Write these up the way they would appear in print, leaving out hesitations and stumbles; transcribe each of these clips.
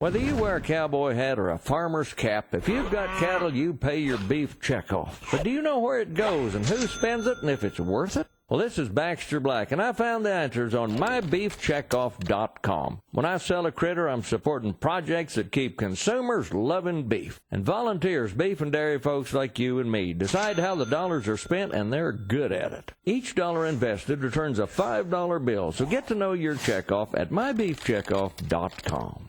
Whether you wear a cowboy hat or a farmer's cap, if you've got cattle, you pay your beef checkoff. But do you know where it goes and who spends it and if it's worth it? Well, this is Baxter Black, and I found the answers on mybeefcheckoff.com. When I sell a critter, I'm supporting projects that keep consumers loving beef. And volunteers, beef and dairy folks like you and me, decide how the dollars are spent, and they're good at it. Each dollar invested returns a $5 bill, so get to know your checkoff at mybeefcheckoff.com.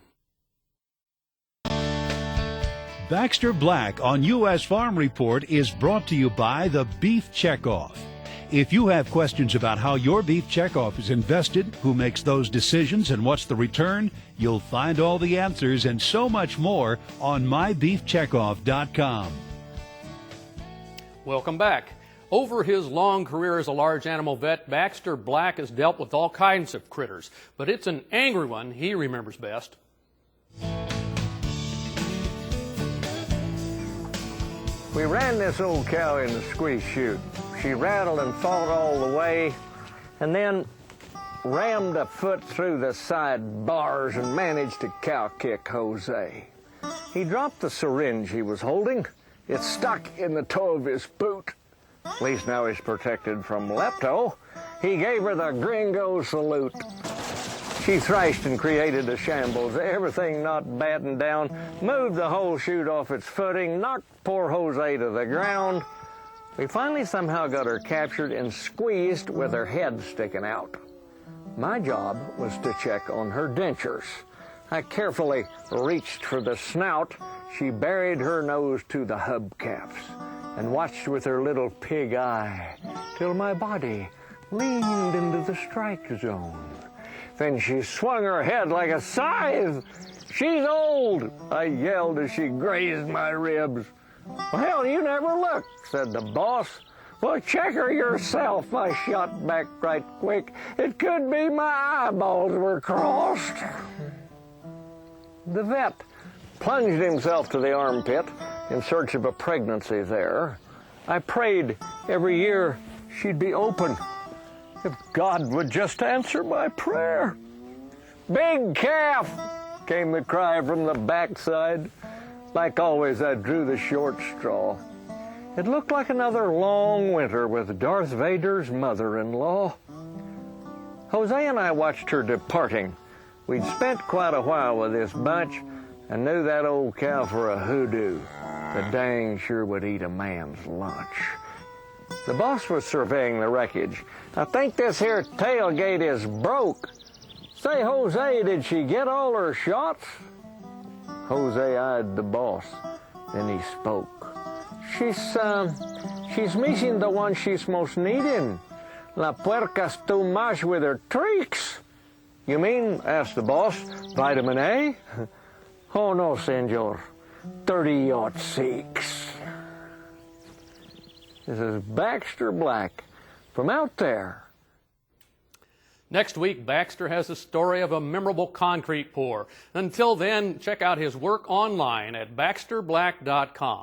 Baxter Black on U.S. Farm Report is brought to you by the Beef Checkoff. If you have questions about how your beef checkoff is invested, who makes those decisions, and what's the return, you'll find all the answers and so much more on mybeefcheckoff.com. Welcome back. Over his long career as a large animal vet, Baxter Black has dealt with all kinds of critters, but it's an angry one he remembers best. We ran this old cow in the squeeze chute. She rattled and fought all the way, and then rammed a foot through the side bars and managed to cow kick Jose. He dropped the syringe he was holding. It stuck in the toe of his boot. At least now he's protected from lepto. He gave her the gringo salute. She thrashed and created a shambles, everything not battened down, moved the whole chute off its footing, knocked poor Jose to the ground. We finally somehow got her captured and squeezed with her head sticking out. My job was to check on her dentures. I carefully reached for the snout. She buried her nose to the hubcaps and watched with her little pig eye till my body leaned into the strike zone. Then she swung her head like a scythe. "She's old," I yelled as she grazed my ribs. "Well, hell, you never looked," said the boss. "Well, check her yourself," I shot back right quick. "It could be my eyeballs were crossed." The vet plunged himself to the armpit in search of a pregnancy there. I prayed every year she'd be open. If God would just answer my prayer. "Big calf," came the cry from the backside. Like always, I drew the short straw. It looked like another long winter with Darth Vader's mother-in-law. Jose and I watched her departing. We'd spent quite a while with this bunch and knew that old cow for a hoodoo. The dang sure would eat a man's lunch. The boss was surveying the wreckage. "I think this here tailgate is broke. Say, Jose, did she get all her shots?" Jose eyed the boss. Then he spoke. She's missing the one she's most needing. La puerca's too much with her tricks." "You mean," asked the boss, "vitamin A?" "Oh, no, senor. 30-06. This is Baxter Black from out there. Next week, Baxter has a story of a memorable concrete pour. Until then, check out his work online at baxterblack.com.